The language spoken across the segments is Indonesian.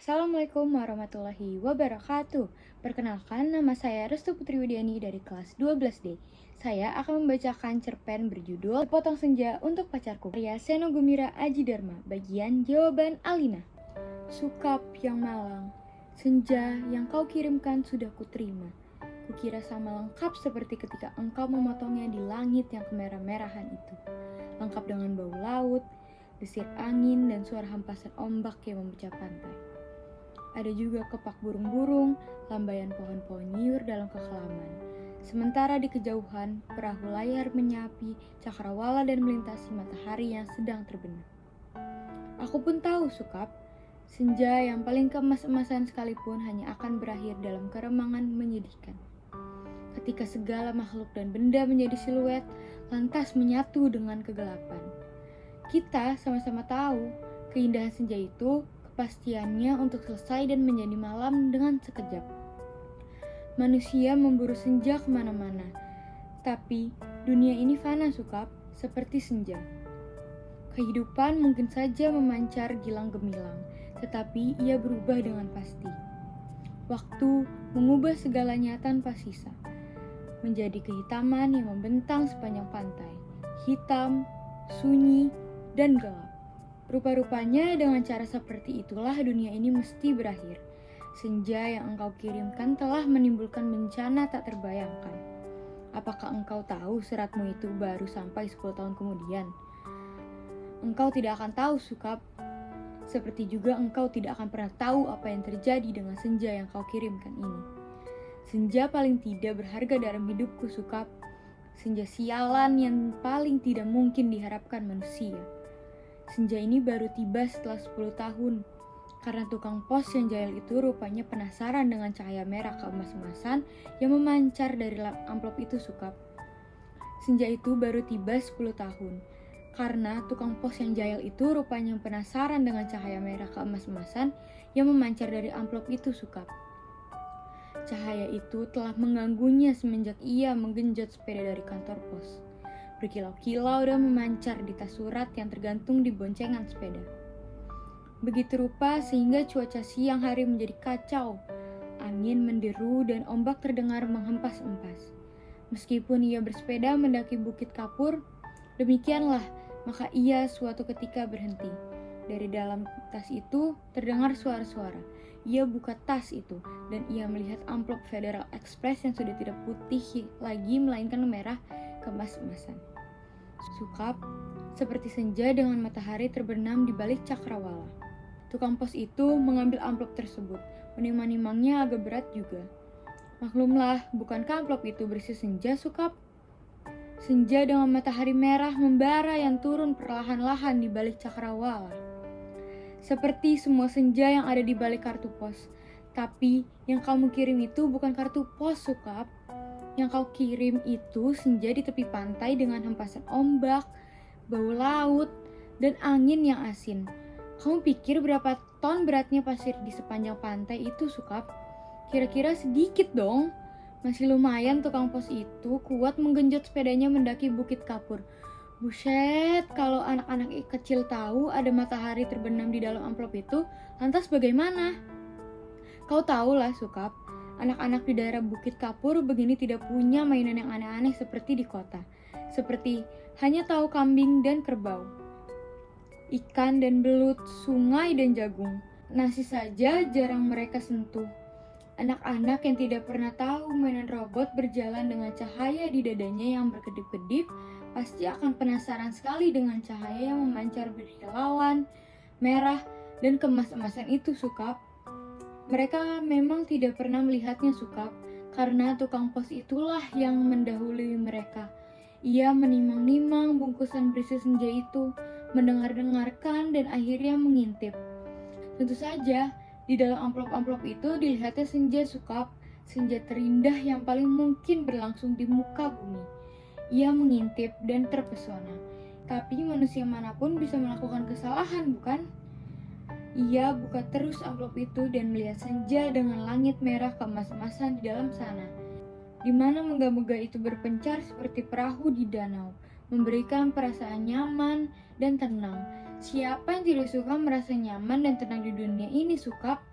Assalamualaikum warahmatullahi wabarakatuh. Perkenalkan, nama saya Restu Putri Widiani dari kelas 12D. Saya akan membacakan cerpen berjudul Sepotong Senja untuk Pacarku, karya Seno Gumira Aji Dharma, bagian jawaban Alina. Sukap yang malang, senja yang kau kirimkan sudah kuterima. Kukira sama lengkap seperti ketika engkau memotongnya di langit yang kemerah-merahan itu. Lengkap dengan bau laut, desir angin, dan suara hempasan ombak yang memecah pantai. Ada juga kepak burung-burung, lambaian pohon-pohon nyiur dalam kekelaman. Sementara di kejauhan, perahu layar menyapi cakrawala dan melintasi matahari yang sedang terbenam. Aku pun tahu, Sukap, senja yang paling keemas-emasan sekalipun hanya akan berakhir dalam keremangan menyedihkan. Ketika segala makhluk dan benda menjadi siluet, lantas menyatu dengan kegelapan. Kita sama-sama tahu, keindahan senja itu kepastiannya untuk selesai dan menjadi malam dengan sekejap. Manusia memburu senja kemana-mana, tapi dunia ini fana, Sukap, seperti senja. Kehidupan mungkin saja memancar gilang gemilang, tetapi ia berubah dengan pasti. Waktu mengubah segalanya tanpa sisa, menjadi kehitaman yang membentang sepanjang pantai, hitam, sunyi, dan gelap. Rupa-rupanya dengan cara seperti itulah dunia ini mesti berakhir. Senja yang engkau kirimkan telah menimbulkan bencana tak terbayangkan. Apakah engkau tahu suratmu itu baru sampai 10 tahun kemudian? Engkau tidak akan tahu, Sukap. Seperti juga engkau tidak akan pernah tahu apa yang terjadi dengan senja yang kau kirimkan ini. Senja paling tidak berharga dalam hidupku, Sukap. Senja sialan yang paling tidak mungkin diharapkan manusia. Senja ini baru tiba setelah 10 tahun, karena tukang pos yang jahil itu rupanya penasaran dengan cahaya merah keemas-emasan yang memancar dari amplop itu, Sukap. Senja itu baru tiba 10 tahun, karena tukang pos yang jahil itu rupanya penasaran dengan cahaya merah keemas-emasan yang memancar dari amplop itu, Sukap. Cahaya itu telah mengganggunya semenjak ia menggenjot sepeda dari kantor pos. Berkilau-kilau dan memancar di tas surat yang tergantung di boncengan sepeda. Begitu rupa sehingga cuaca siang hari menjadi kacau. Angin menderu dan ombak terdengar menghempas-empas. Meskipun ia bersepeda mendaki Bukit Kapur, demikianlah maka ia suatu ketika berhenti. Dari dalam tas itu terdengar suara-suara. Ia buka tas itu dan ia melihat amplop Federal Express yang sudah tidak putih lagi melainkan merah keemas-emasan. Sukap, seperti senja dengan matahari terbenam di balik cakrawala. Tukang pos itu mengambil amplop tersebut, menimang-nimangnya agak berat juga. Maklumlah, bukankah amplop itu berisi senja, Sukap? Senja dengan matahari merah membara yang turun perlahan-lahan di balik cakrawala. Seperti semua senja yang ada di balik kartu pos. Tapi yang kamu kirim itu bukan kartu pos, Sukap. Yang kau kirim itu senja di tepi pantai dengan hempasan ombak, bau laut, dan angin yang asin. Kamu pikir berapa ton beratnya pasir di sepanjang pantai itu, Sukap? Kira-kira sedikit dong. Masih lumayan tukang pos itu kuat menggenjot sepedanya mendaki Bukit Kapur. Buset, kalau anak-anak kecil tahu ada matahari terbenam di dalam amplop itu, lantas bagaimana? Kau tahulah, Sukap. Anak-anak di daerah Bukit Kapur begini tidak punya mainan yang aneh-aneh seperti di kota. Seperti hanya tahu kambing dan kerbau, ikan dan belut, sungai dan jagung. Nasi saja jarang mereka sentuh. Anak-anak yang tidak pernah tahu mainan robot berjalan dengan cahaya di dadanya yang berkedip-kedip pasti akan penasaran sekali dengan cahaya yang memancar berkilauan, merah, dan keemas-emasan itu, Sukap. Mereka memang tidak pernah melihatnya, Sukap, karena tukang pos itulah yang mendahului mereka. Ia menimang-nimang bungkusan berisi senja itu, mendengar-dengarkan dan akhirnya mengintip. Tentu saja, di dalam amplop-amplop itu dilihatnya senja, Sukap, senja terindah yang paling mungkin berlangsung di muka bumi. Ia mengintip dan terpesona. Tapi manusia manapun bisa melakukan kesalahan, bukan? Ia buka terus amplop itu dan melihat senja dengan langit merah keemas-emasan di dalam sana, di mana megah-megah itu berpencar seperti perahu di danau, memberikan perasaan nyaman dan tenang. Siapa yang tidak suka merasa nyaman dan tenang di dunia ini, Sukap?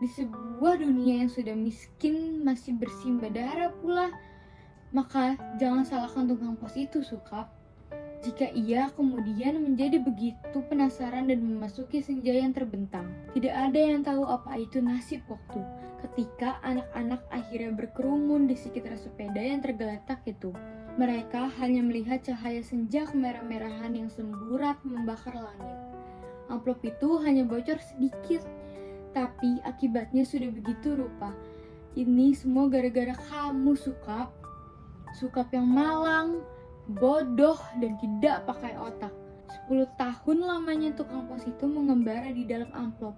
Di sebuah dunia yang sudah miskin masih bersimbah darah pula. Maka jangan salahkan tukang pos itu, Sukap. Jika ia kemudian menjadi begitu penasaran dan memasuki senja yang terbentang. Tidak ada yang tahu apa itu nasib waktu ketika anak-anak akhirnya berkerumun di sekitar sepeda yang tergeletak itu. Mereka hanya melihat cahaya senja kemerah-merahan yang semburat membakar langit. Amplop itu hanya bocor sedikit, tapi akibatnya sudah begitu rupa. Ini semua gara-gara kamu, Sukap. Sukap yang malang, bodoh, dan tidak pakai otak. 10 tahun lamanya tukang pos itu mengembara di dalam amplop.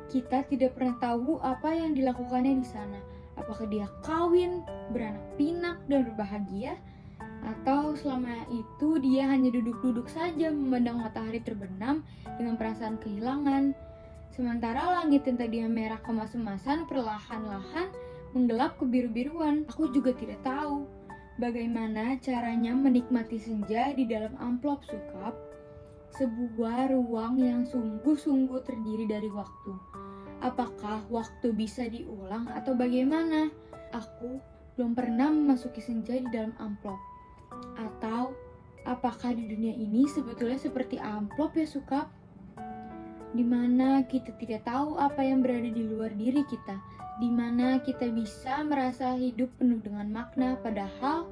Kita tidak pernah tahu apa yang dilakukannya di sana. Apakah dia kawin, beranak pinak, dan berbahagia? Atau selama itu dia hanya duduk-duduk saja memandang matahari terbenam dengan perasaan kehilangan. Sementara langit yang tadinya merah kemas-emasan perlahan-lahan menggelap kebiru-biruan. Aku juga tidak tahu bagaimana caranya menikmati senja di dalam amplop, Sukap. Sebuah ruang yang sungguh-sungguh terdiri dari waktu. Apakah waktu bisa diulang atau bagaimana? Aku belum pernah memasuki senja di dalam amplop. Atau apakah di dunia ini sebetulnya seperti amplop ya, Sukap? Di mana kita tidak tahu apa yang berada di luar diri kita, di mana kita bisa merasa hidup penuh dengan makna, padahal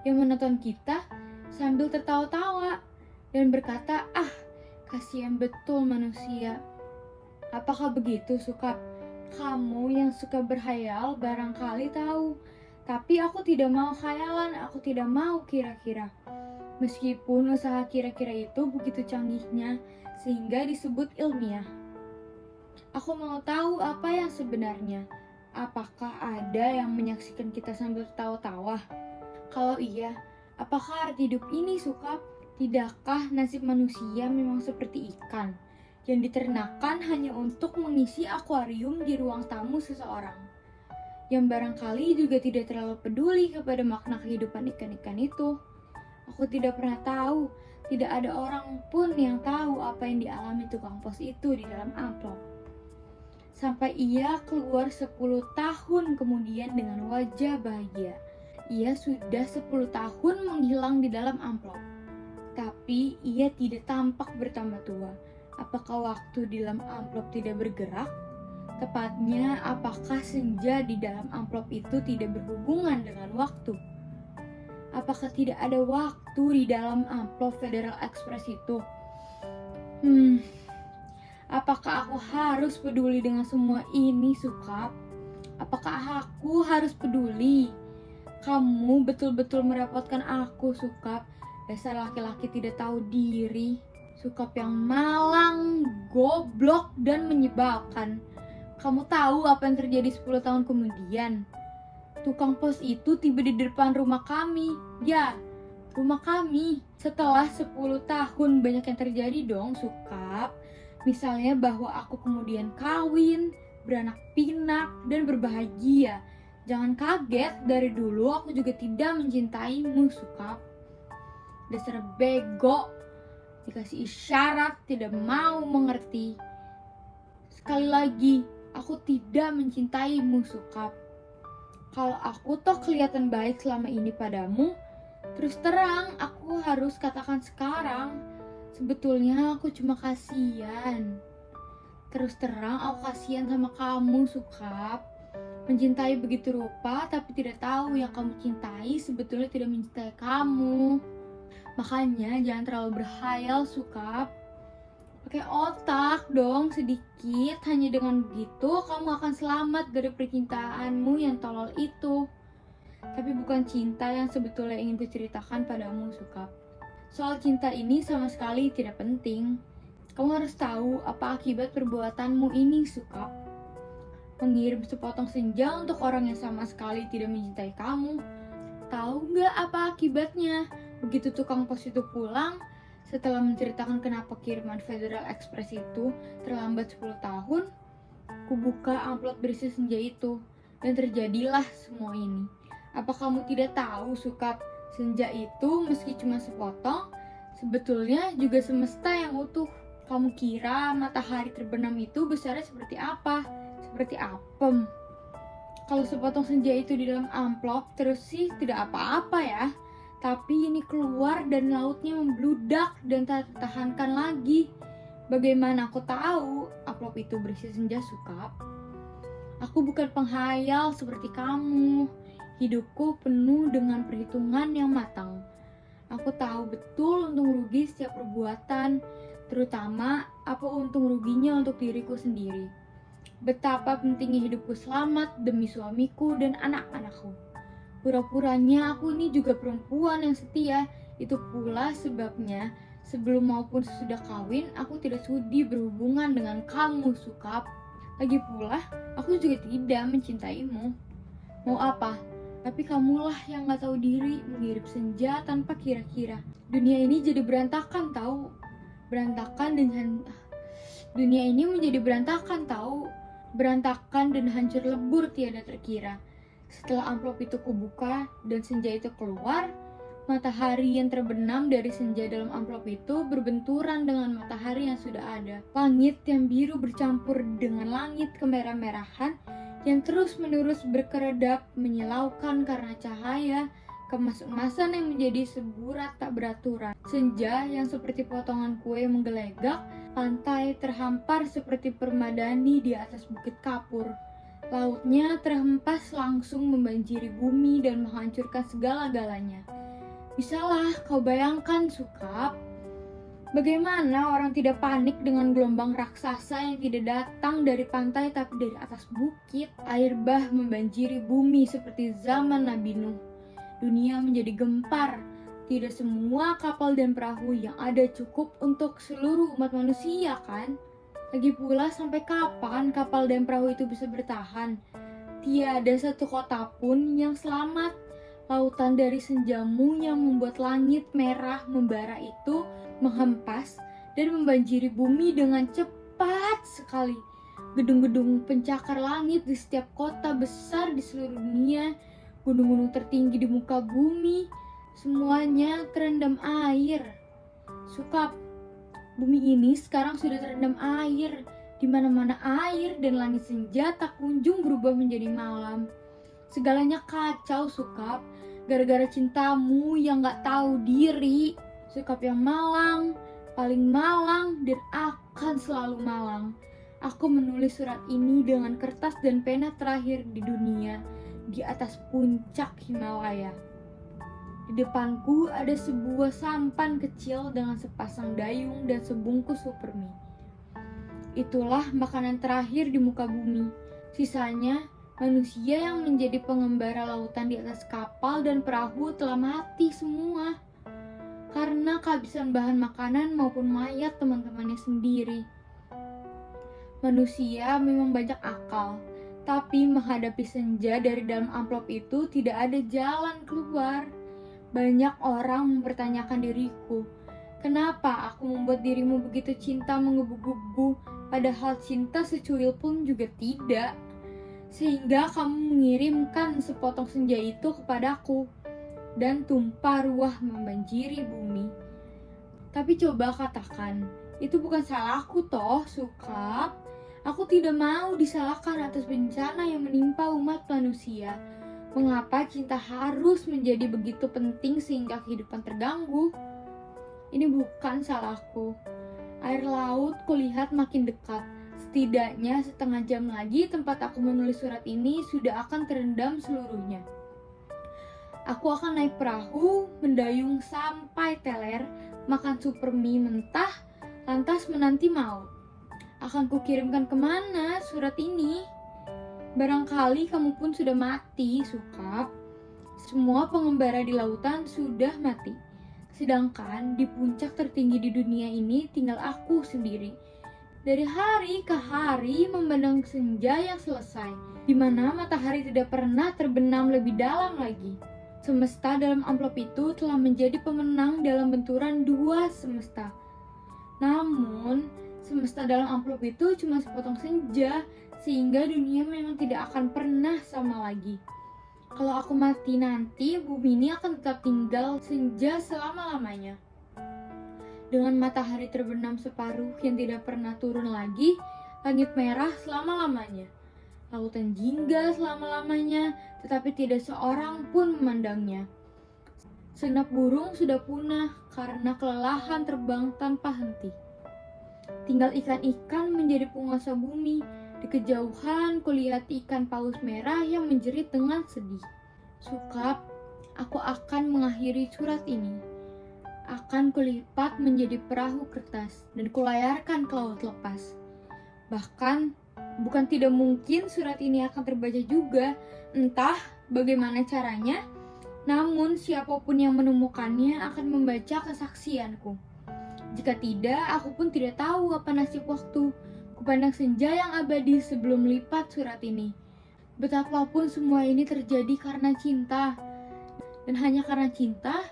yang menonton kita sambil tertawa-tawa dan berkata, kasihan betul manusia. Apakah begitu, Sukap? Kamu yang suka berhayal barangkali tahu, tapi aku tidak mau khayalan, aku tidak mau kira-kira. Meskipun usaha kira-kira itu begitu canggihnya sehingga disebut ilmiah. Aku mau tahu apa yang sebenarnya. Apakah ada yang menyaksikan kita sambil tertawa-tawa? Kalau iya, apakah arti hidup ini, Sukap? Tidakkah nasib manusia memang seperti ikan yang diternakan hanya untuk mengisi akuarium di ruang tamu seseorang, yang barangkali juga tidak terlalu peduli kepada makna kehidupan ikan-ikan itu? Aku tidak pernah tahu. Tidak ada orang pun yang tahu apa yang dialami tukang pos itu di dalam amplop. Sampai ia keluar 10 tahun kemudian dengan wajah bahagia. Ia sudah 10 tahun menghilang di dalam amplop. Tapi ia tidak tampak bertambah tua. Apakah waktu di dalam amplop tidak bergerak? Tepatnya, apakah senja di dalam amplop itu tidak berhubungan dengan waktu? Apakah tidak ada waktu di dalam amplop Federal Express itu? Apakah aku harus peduli dengan semua ini, Sukap? Apakah aku harus peduli? Kamu betul-betul merepotkan aku, Sukap. Dasar laki-laki tidak tahu diri. Sukap yang malang, goblok, dan menyebalkan. Kamu tahu apa yang terjadi 10 tahun kemudian? Tukang pos itu tiba di depan rumah kami. Ya, rumah kami. Setelah 10 tahun banyak yang terjadi dong, Sukap. Misalnya bahwa aku kemudian kawin, beranak pinak, dan berbahagia. Jangan kaget, dari dulu aku juga tidak mencintaimu, Sukap. Dasar bego, dikasih isyarat, tidak mau mengerti. Sekali lagi, aku tidak mencintaimu, Sukap. Kalau aku toh kelihatan baik selama ini padamu, terus terang aku harus katakan sekarang, sebetulnya aku cuma kasihan. Terus terang aku kasihan sama kamu, Sukap. Mencintai begitu rupa tapi tidak tahu yang kamu cintai sebetulnya tidak mencintai kamu. Makanya jangan terlalu berhayal, Sukap. Pakai otak dong sedikit, hanya dengan begitu kamu akan selamat dari percintaanmu yang tolol itu. Tapi bukan cinta yang sebetulnya ingin kuceritakan padamu, Sukap. Soal cinta ini sama sekali tidak penting. Kamu harus tahu apa akibat perbuatanmu ini, Sukap. Mengirim sepotong senja untuk orang yang sama sekali tidak mencintai kamu. Tahu gak apa akibatnya? Begitu tukang pos itu pulang, setelah menceritakan kenapa kiriman Federal Express itu terlambat 10 tahun, kubuka amplop berisi senja itu, dan terjadilah semua ini. Apa kamu tidak tahu, Sukap, senja itu meski cuma sepotong, sebetulnya juga semesta yang utuh. Kamu kira matahari terbenam itu besarnya seperti apa? seperti apem. Kalau sepotong senja itu di dalam amplop terus sih tidak apa-apa ya. Tapi ini keluar dan lautnya membludak dan tak tertahankan lagi. Bagaimana aku tahu amplop itu berisi senja, Sukap? Aku bukan penghayal seperti kamu. Hidupku penuh dengan perhitungan yang matang. Aku tahu betul untung rugi setiap perbuatan, terutama apa untung ruginya untuk diriku sendiri. Betapa pentingnya hidupku selamat demi suamiku dan anak-anakku. Pura-puranya aku ini juga perempuan yang setia. Itu pula sebabnya sebelum maupun sesudah kawin aku tidak sudi berhubungan dengan kamu, Sukap. Lagi pula aku juga tidak mencintaimu. Mau apa? Tapi kamulah yang gak tahu diri, mengirim senja tanpa kira-kira. Dunia ini jadi berantakan tahu. Dunia ini menjadi berantakan tahu. Berantakan dan hancur lebur tiada terkira. Setelah amplop itu kubuka dan senja itu keluar, matahari yang terbenam dari senja dalam amplop itu berbenturan dengan matahari yang sudah ada. Langit yang biru bercampur dengan langit kemerah-merahan yang terus-menerus berkeredap menyilaukan karena cahaya kemas-emasan yang menjadi seburat tak beraturan. Senja yang seperti potongan kue menggelegak, pantai terhampar seperti permadani di atas bukit kapur. Lautnya terhempas langsung membanjiri bumi dan menghancurkan segala-galanya. Bisalah kau bayangkan, Sukap, bagaimana orang tidak panik dengan gelombang raksasa yang tidak datang dari pantai tapi dari atas bukit. Air bah membanjiri bumi seperti zaman Nabi Nuh. Dunia menjadi gempar. Tidak semua kapal dan perahu yang ada cukup untuk seluruh umat manusia, kan? Lagi pula sampai kapan kapal dan perahu itu bisa bertahan? Tiada satu kota pun yang selamat. Lautan dari senjamu yang membuat langit merah membara itu menghempas dan membanjiri bumi dengan cepat sekali. Gedung-gedung pencakar langit di setiap kota besar di seluruh dunia, gunung-gunung tertinggi di muka bumi, semuanya terendam air. Sukap, bumi ini sekarang sudah terendam air. Di mana-mana air dan langit senja tak kunjung berubah menjadi malam. Segalanya kacau, Sukap, gara-gara cintamu yang gak tahu diri. Sukap yang malang, paling malang, dan akan selalu malang. Aku menulis surat ini dengan kertas dan pena terakhir di dunia, di atas puncak Himalaya. Di depanku ada sebuah sampan kecil dengan sepasang dayung dan sebungkus supermi. Itulah makanan terakhir di muka bumi. Sisanya, manusia yang menjadi pengembara lautan di atas kapal dan perahu telah mati semua. Karena kehabisan bahan makanan maupun mayat teman-temannya sendiri. Manusia memang banyak akal, tapi menghadapi senja dari dalam amplop itu tidak ada jalan keluar. Banyak orang mempertanyakan diriku, kenapa aku membuat dirimu begitu cinta menggebu-gebu, padahal cinta secuil pun juga tidak. Sehingga kamu mengirimkan sepotong senja itu kepadaku, dan tumpah ruah membanjiri bumi. Tapi coba katakan, itu bukan salahku toh, Sukap. Aku tidak mau disalahkan atas bencana yang menimpa umat manusia. Mengapa cinta harus menjadi begitu penting sehingga kehidupan terganggu? Ini bukan salahku. Air laut kulihat makin dekat. Setidaknya setengah jam lagi tempat aku menulis surat ini sudah akan terendam seluruhnya. Aku akan naik perahu, mendayung sampai teler, makan supermi mentah, lantas menanti maut. Akan kukirimkan kemana surat ini? Barangkali kamu pun sudah mati, Sukap. Semua pengembara di lautan sudah mati. Sedangkan di puncak tertinggi di dunia ini tinggal aku sendiri. Dari hari ke hari memandang senja yang selesai, di mana matahari tidak pernah terbenam lebih dalam lagi. Semesta dalam amplop itu telah menjadi pemenang dalam benturan dua semesta. Namun, semesta dalam amplop itu cuma sepotong senja, sehingga dunia memang tidak akan pernah sama lagi. Kalau aku mati nanti, bumi ini akan tetap tinggal senja selama-lamanya. Dengan matahari terbenam separuh yang tidak pernah turun lagi, langit merah selama-lamanya. lautan jingga selama-lamanya, tetapi tidak seorang pun memandangnya. Segenap burung sudah punah karena kelelahan terbang tanpa henti. Tinggal ikan-ikan menjadi penguasa bumi. Di kejauhan kulihat ikan paus merah yang menjerit dengan sedih. Sukap, aku akan mengakhiri surat ini. Akan kulipat menjadi perahu kertas dan kulayarkan ke laut lepas. Bahkan, bukan tidak mungkin surat ini akan terbaca juga, entah bagaimana caranya, namun siapapun yang menemukannya akan membaca kesaksianku. Jika tidak, aku pun tidak tahu apa nasib waktu. Kupandang senja yang abadi sebelum melipat surat ini. Betapapun semua ini terjadi karena cinta. Dan hanya karena cinta,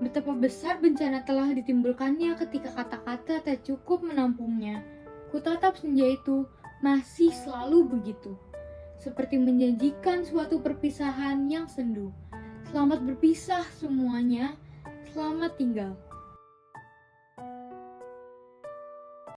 betapa besar bencana telah ditimbulkannya ketika kata-kata tak cukup menampungnya. Kutatap senja itu masih selalu begitu. Seperti menjanjikan suatu perpisahan yang sendu. Selamat berpisah semuanya, selamat tinggal.